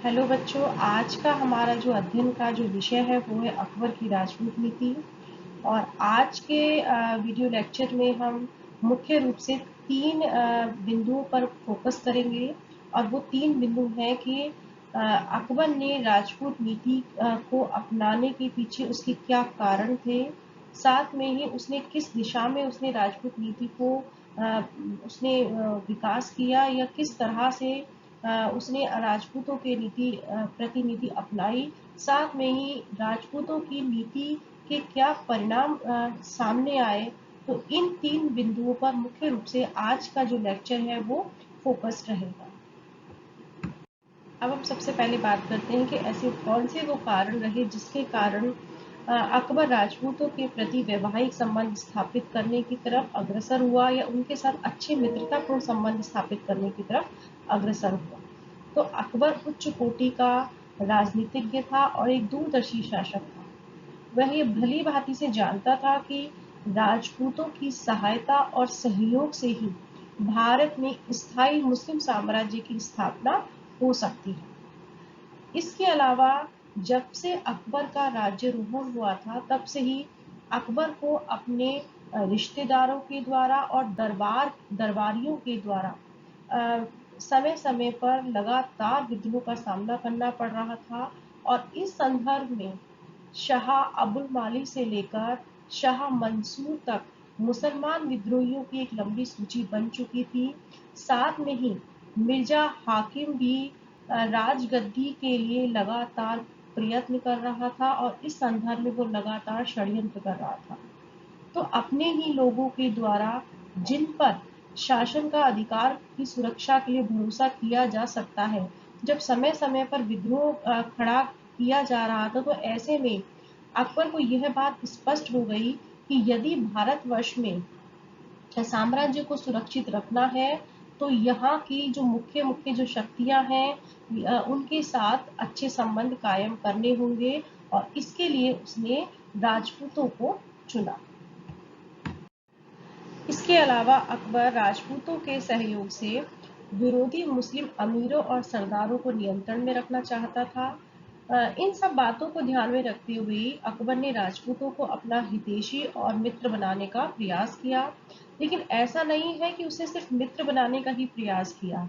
Hello बच्चों, आज का हमारा जो अध्ययन का जो विषय है वो है अकबर की राजपूत नीति। और आज के वीडियो लेक्चर में हम मुख्य रूप से तीन बिंदुओं पर फोकस करेंगे। और वो तीन बिंदु हैं कि अकबर ने राजपूत नीति को अपनाने के पीछे उसके क्या कारण थे, साथ में ही उसने किस दिशा में उसने राजपूत नीति को उसने विकास किया या किस तरह से उसने राजपूतों के प्रतिनीति अपनाई। साथ में ही राजपूतों की नीति के क्या परिणाम सामने आए। तो इन तीन बिंदुओं पर मुख्य रूप से आज का जो लेक्चर है वो फोकस्ड रहेगा। अब हम सबसे पहले बात करते हैं कि ऐसे कौन से वो कारण रहे जिसके कारण अकबर राजपूतों के प्रति वैवाहिक संबंध स्थापित करने की तरफ अग्रसर हुआ या उनके साथ अच्छे मित्रतापूर्ण संबंध स्थापित करने की तरफ अग्रसर हुआ। तो अकबर उच्च कोटि का राजनीतिज्ञ था और एक दूरदर्शी शासक था। वह ये भली भांति से जानता था कि राजपूतों की सहायता और सहयोग से ही भारत में स्थायी मुस्लिम साम्राज्य की स्थापना हो सकती है। इसके अलावा जब से अकबर का राज्यारोहण हुआ था तब से ही अकबर को अपने रिश्तेदारों के द्वारा और दरबारियों के द्वारा समय समय पर लगातार विद्रोह का सामना करना पड़ रहा था। और इस संदर्भ में शाह अब्दुल मालिक से लेकर शाह मंसूर तक मुसलमान विद्रोहियों की एक लंबी सूची बन चुकी थी। साथ में ही मिर्जा हाकिम भी राजगद्दी के लिए लगातार प्रयत्न कर रहा था और इस संदर्भ में वो लगातार षड्यंत्र कर रहा था। तो अपने ही लोगों के द्वारा जिन पर शासन का अधिकार की सुरक्षा के लिए भरोसा किया जा सकता है, जब समय समय पर विद्रोह खड़ा किया जा रहा था, तो ऐसे में अकबर को यह बात स्पष्ट हो गई कि यदि भारतवर्ष में साम्राज्य को सुरक्षित रखना है तो यहाँ की जो मुख्य मुख्य जो शक्तियां हैं उनके साथ अच्छे संबंध कायम करने होंगे। और इसके लिए उसने राजपूतों को चुना। इसके अलावा अकबर राजपूतों के सहयोग से विरोधी मुस्लिम अमीरों और सरदारों को नियंत्रण में रखना चाहता था। इन सब बातों को ध्यान में रखते हुए अकबर ने राजपूतों को अपना हितैषी और मित्र बनाने का प्रयास किया। लेकिन ऐसा नहीं है कि उसने सिर्फ मित्र बनाने का ही प्रयास किया।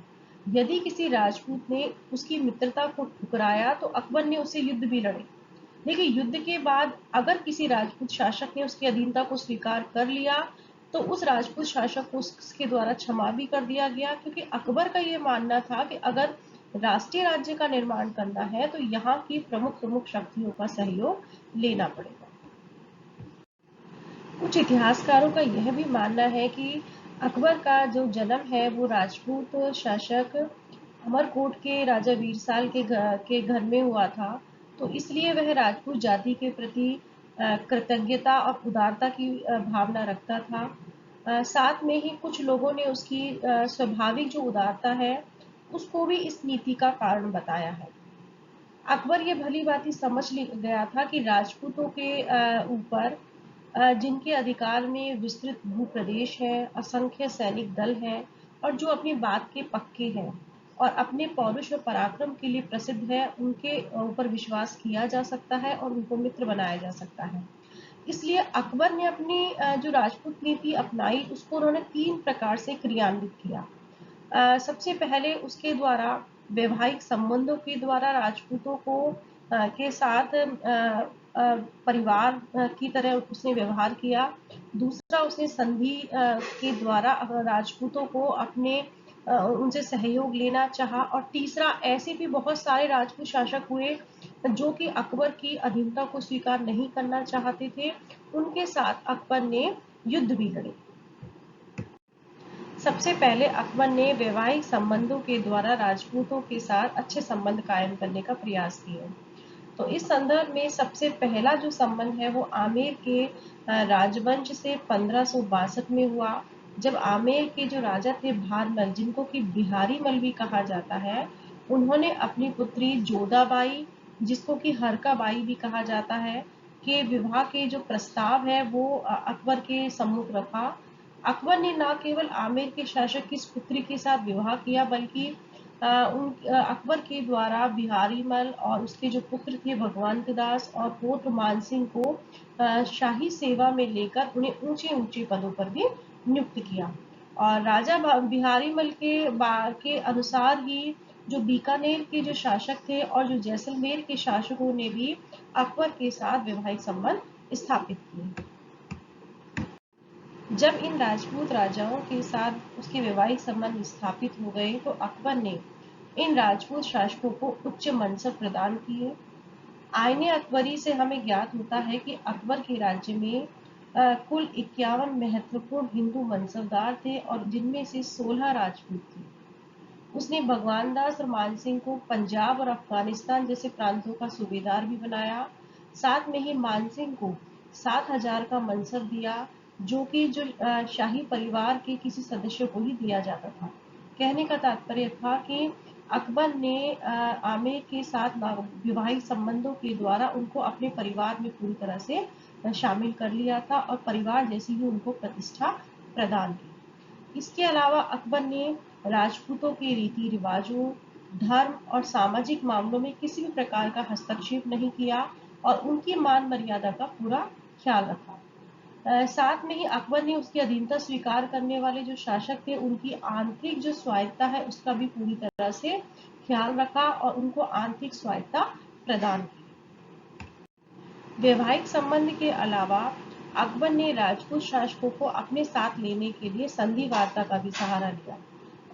यदि किसी राजपूत ने उसकी मित्रता को ठुकराया तो अकबर ने उससे युद्ध भी लड़े। लेकिन युद्ध के बाद अगर किसी राजपूत शासक ने उसकी अधीनता को स्वीकार कर लिया तो उस राजपूत शासक को उसके द्वारा क्षमा भी कर दिया गया, क्योंकि अकबर का ये मानना था कि अगर राष्ट्रीय राज्य का निर्माण करना है तो यहाँ की प्रमुख प्रमुख शक्तियों का सहयोग लेना पड़ेगा। कुछ इतिहासकारों का यह भी मानना है कि अकबर का जो जन्म है वो राजपूत शासक अमरकोट के राजा वीरसाल के घर में हुआ था। तो इसलिए वह राजपूत जाति के प्रति कृतज्ञता और उदारता की भावना रखता था। साथ में ही कुछ लोगों ने उसकी स्वाभाविक जो उदारता है उसको भी इस नीति का कारण बताया है। अकबर ये भली भांति समझ गया था कि राजपूतों के ऊपर जिनके अधिकार में विस्तृत भूप्रदेश है, असंख्य सैनिक दल है और जो अपनी बात के पक्के हैं और अपने पौरुष और पराक्रम के लिए प्रसिद्ध है, उनके ऊपर विश्वास किया जा सकता है और उनको मित्र बनाया जा सकता है। इसलिए अकबर ने अपनी जो राजपूत नीति अपनाई उसको उन्होंने तीन प्रकार से क्रियान्वित किया। सबसे पहले उसके द्वारा वैवाहिक संबंधों के द्वारा राजपूतों को के साथ परिवार की तरह उसने व्यवहार किया। दूसरा, उसने संधि के द्वारा राजपूतों को अपने उनसे सहयोग लेना चाहा। और तीसरा, ऐसे भी बहुत सारे राजपूत शासक हुए जो कि अकबर की अधीनता को स्वीकार नहीं करना चाहते थे, उनके साथ अकबर ने युद्ध भी लड़े। सबसे पहले अकबर ने वैवाहिक संबंधों के द्वारा राजपूतों के साथ अच्छे संबंध कायम करने का प्रयास किए। तो इस संदर्भ में सबसे पहला जो संबंध है वो आमेर के राजवंश से 1562 में हुआ, जब आमेर के जो राजा थे भारमल, जिनको कि बिहारी मल भी कहा जाता है, उन्होंने अपनी पुत्री जोधाबाई, जिसको कि हरकाबाई भी कहा जाता है, के विवाह के जो प्रस्ताव है वो अकबर के सम्मुख रखा। अकबर ने न केवल आमेर के शासक की इस पुत्री के साथ विवाह किया बल्कि अकबर के द्वारा बिहारी मल और उसके जो पुत्र थे भगवंत दास और पौत्र मानसिंह को शाही सेवा में लेकर उन्हें ऊंचे ऊंचे पदों पर भी नियुक्त किया। और राजा बिहारी मल के अनुसार ही जो बीकानेर के जो शासक थे और जो जैसलमेर के शासकों ने भी अकबर के साथ वैवाहिक संबंध स्थापित किए। जब इन राजपूत राजाओं के साथ उसके वैवाहिक संबंध स्थापित हो गए तो अकबर ने इन राजपूत शासकों को उच्च मनसब प्रदान किए। आईने अकबरी से हमें ज्ञात होता है कि अकबर के राज्य में कुल 51 महत्वपूर्ण हिंदू मनसबदार थे और जिनमें से 16 राजपूत थे। उसने भगवान दास और मानसिंह को पंजाब और अफगानिस्तान जैसे प्रांतों का सूबेदार भी बनाया। साथ में ही मानसिंह को 7,000 का मनसब दिया, जो कि शाही परिवार के किसी सदस्य को ही दिया जाता था। कहने का तात्पर्य था कि अकबर ने आमेर के साथ वैवाहिक संबंधों के द्वारा उनको अपने परिवार में पूरी तरह से शामिल कर लिया था और परिवार जैसी ही उनको प्रतिष्ठा प्रदान की। इसके अलावा अकबर ने राजपूतों के रीति रिवाजों, धर्म और सामाजिक मामलों में किसी भी प्रकार का हस्तक्षेप नहीं किया और उनकी मान मर्यादा का पूरा ख्याल रखा। साथ में ही अकबर ने उसकी अधीनता स्वीकार करने वाले जो शासक थे उनकी आंतरिक जो स्वायत्ता है उसका भी पूरी तरह से ख्याल रखा और उनको आंतरिक स्वायत्ता प्रदान की। वैवाहिक संबंध के अलावा अकबर ने राजपूत शासकों को अपने साथ लेने के लिए संधि वार्ता का भी सहारा लिया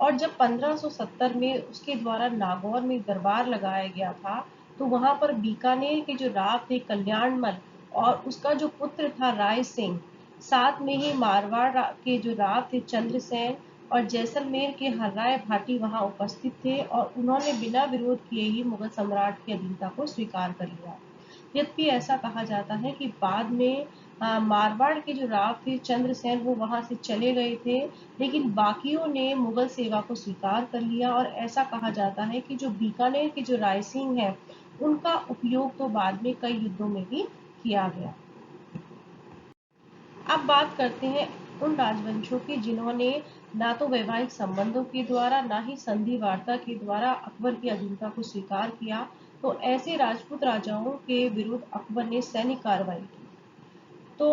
और जब 1570 में उसके द्वारा नागौर में दरबार लगाया गया था तो वहां पर बीकानेर के जो राव थे कल्याणमल और उसका जो पुत्र था राय सिंह, साथ में ही मारवाड़ के जो राव थे चंद्रसेन और जैसलमेर के हर्राय भाटी वहां उपस्थित थे और उन्होंने बिना विरोध किए ही मुगल सम्राट की अधीनता को स्वीकार कर लिया। यद्यपि ऐसा कहा जाता है कि बाद में मारवाड़ के जो राव थे चंद्रसेन वो वहां से चले गए थे, लेकिन बाकियों ने मुगल सेवा को स्वीकार कर लिया और ऐसा कहा जाता है कि जो बीकानेर के जो राय सिंह है उनका उपयोग तो बाद में कई युद्धों में भी किया गया। अब बात करते हैं उन राजवंशों की जिन्होंने ना तो वैवाहिक संबंधों के द्वारा ना ही संधि वार्ता के द्वारा अकबर की अधीनता को स्वीकार किया। तो ऐसे राजपूत राजाओं के विरुद्ध अकबर ने सैनिक कार्रवाई की। तो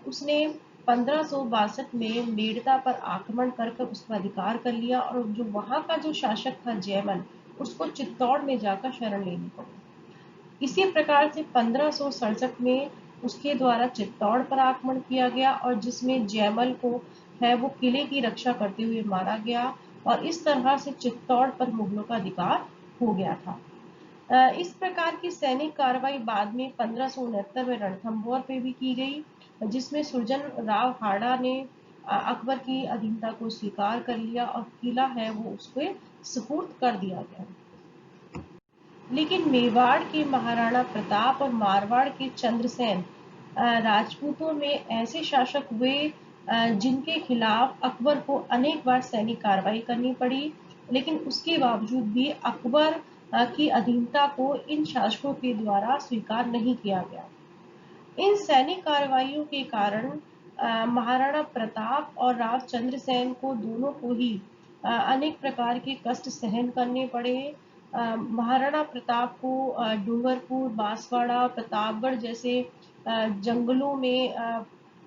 उसने 1562 में मेड़ता पर आक्रमण कर उसका अधिकार कर लिया और जो वहां का जो शासक था जयमल उसको चित्तौड़ में जाकर शरण लेनी पड़ी। इसी प्रकार से 1567 में उसके द्वारा चित्तौड़ पर आक्रमण किया गया और जिसमें जयमल को है वो किले की रक्षा करते हुए मारा गया और इस तरह से चित्तौड़ पर मुगलों का अधिकार हो गया था। इस प्रकार की सैनिक कार्रवाई बाद में 1569 में रणथंभौर पे भी की गई, जिसमें सुरजन राव हाड़ा ने अकबर की अधीनता को स्वीकार कर लिया और किला है वो उसको सुपुर्द कर दिया गया। लेकिन मेवाड़ के महाराणा प्रताप और मारवाड़ के चंद्रसेन राजपूतों में ऐसे शासक हुए जिनके खिलाफ अकबर को अनेक बार सैनिक कार्रवाई करनी पड़ी, लेकिन उसके बावजूद भी अकबर की अधीनता को इन शासकों के द्वारा स्वीकार नहीं किया गया। इन सैनिक कार्रवाइयों के कारण महाराणा प्रताप और राव चंद्रसेन को दोनों को ही अनेक प्रकार के कष्ट सहन करने पड़े। महाराणा प्रताप को डूंगरपुर, बांसवाड़ा, प्रतापगढ़ जैसे जंगलों में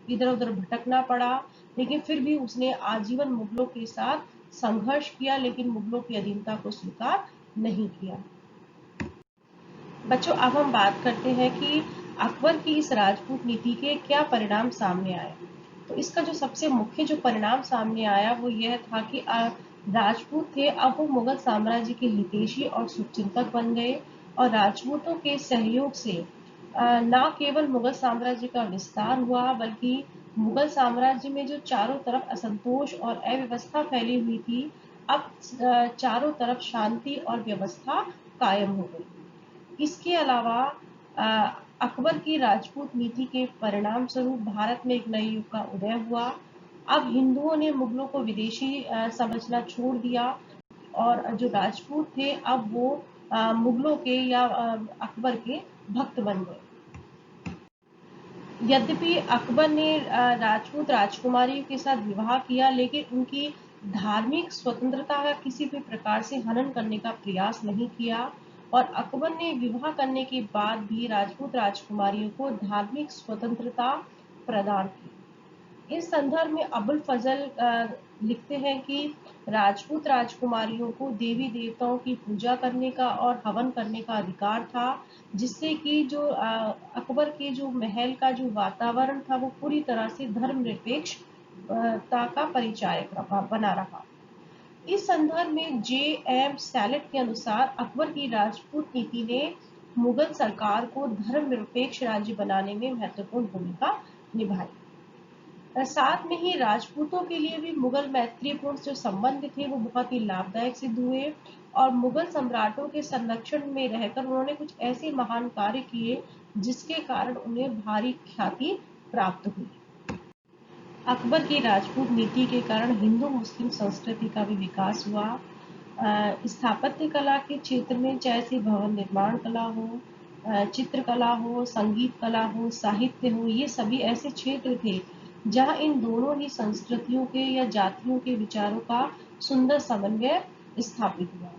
इधर उधर भटकना पड़ा, लेकिन फिर भी उसने आजीवन मुगलों के साथ संघर्ष किया, लेकिन मुगलों की अधीनता को स्वीकार नहीं किया। बच्चों, अब हम बात करते हैं कि अकबर की इस राजपूत नीति के क्या परिणाम सामने आए। तो इसका जो सबसे मुख्य जो परिणाम सामने आया वो यह था कि राजपूत थे अब वो मुगल साम्राज्य के हितैषी और शुभचिंतक बन गए और राजपूतों के सहयोग से न केवल मुगल साम्राज्य का विस्तार हुआ बल्कि मुगल साम्राज्य में जो चारों तरफ असंतोष और अव्यवस्था फैली हुई थी, अब चारों तरफ शांति और व्यवस्था कायम हो गई। इसके अलावा अकबर की राजपूत नीति के परिणाम स्वरूप भारत में एक नए युग का उदय हुआ। अब हिंदुओं ने मुगलों को विदेशी समझना छोड़ दिया और जो राजपूत थे अब वो मुगलों के या अकबर के भक्त बन गए। यद्यपि अकबर ने राजपूत राजकुमारियों के साथ विवाह किया, लेकिन उनकी धार्मिक स्वतंत्रता का किसी भी प्रकार से हनन करने का प्रयास नहीं किया और अकबर ने विवाह करने के बाद भी राजपूत राजकुमारियों को धार्मिक स्वतंत्रता प्रदान की। इस संदर्भ में अबुल फजल लिखते हैं कि राजपूत राजकुमारियों को देवी देवताओं की पूजा करने का और हवन करने का अधिकार था, जिससे कि जो अकबर के जो महल का जो वातावरण था वो पूरी तरह से धर्मनिरपेक्ष का परिचायक बना रहा। इस संदर्भ में जे एम सैलेट के अनुसार अकबर की राजपूत नीति ने मुगल सरकार को धर्मनिरपेक्ष राज्य बनाने में महत्वपूर्ण भूमिका निभाई। साथ में ही राजपूतों के लिए भी मुगल मैत्रीपूर्ण जो संबंध थे वो बहुत ही लाभदायक सिद्ध हुए और मुगल सम्राटों के संरक्षण में रहकर उन्होंने कुछ ऐसे महान कार्य किए जिसके कारण उन्हें भारी ख्याति प्राप्त हुई। अकबर की राजपूत नीति के कारण हिंदू मुस्लिम संस्कृति का भी विकास हुआ। स्थापत्य कला के क्षेत्र में चाहे से भवन निर्माण कला हो, चित्रकला हो, संगीत कला हो, साहित्य हो, ये सभी ऐसे क्षेत्र थे जहां इन दोनों ही संस्कृतियों के या जातियों के विचारों का सुंदर समन्वय स्थापित हुआ।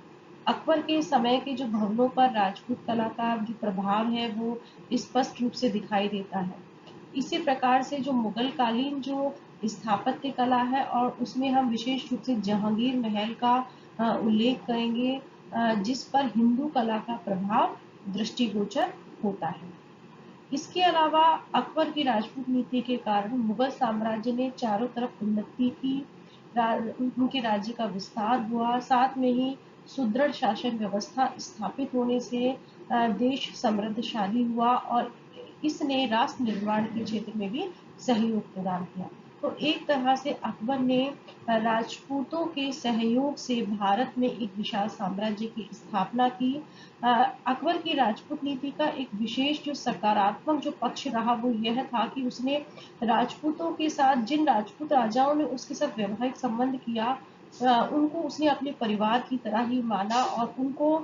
अकबर के समय के जो भवनों पर राजपूत कला का जो प्रभाव है वो स्पष्ट रूप से दिखाई देता है। इसी प्रकार से जो मुगल कालीन जो स्थापत्य कला है और उसमें हम विशेष रूप से जहांगीर महल का उल्लेख करेंगे, जिस पर हिंदू कला का प्रभाव दृष्टिगोचर होता है। इसके अलावा अकबर की राजपूत नीति के कारण मुगल साम्राज्य ने चारों तरफ उन्नति की, उनके राज्य का विस्तार हुआ, साथ में ही सुदृढ़ शासन व्यवस्था स्थापित होने से देश समृद्धशाली हुआ और इसने राष्ट्र निर्माण के क्षेत्र में भी सहयोग प्रदान किया। तो एक तरह से अकबर ने राजपूतों के सहयोग से भारत में एक विशाल साम्राज्य की स्थापना की। अकबर की राजपूत नीति का एक विशेष जो सकारात्मक जो पक्ष रहा वो यह था कि उसने राजपूतों के साथ जिन राजपूत राजाओं ने उसके साथ वैवाहिक संबंध किया, उनको उसने अपने परिवार की तरह ही माना और उनको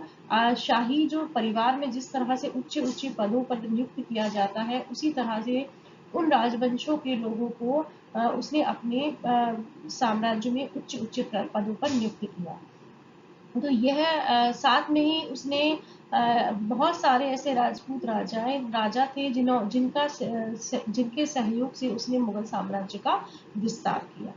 शाही जो परिवार में जिस तरह से उच्च उच्च पदों पर नियुक्त किया जाता है उसी तरह से उन राजवंशों के लोगों को उसने अपने साम्राज्य में उच्च उच्च पदों पर नियुक्त किया। तो यह साथ में ही उसने बहुत सारे ऐसे राजपूत राजा थे जिनके सहयोग से उसने मुगल साम्राज्य का विस्तार किया।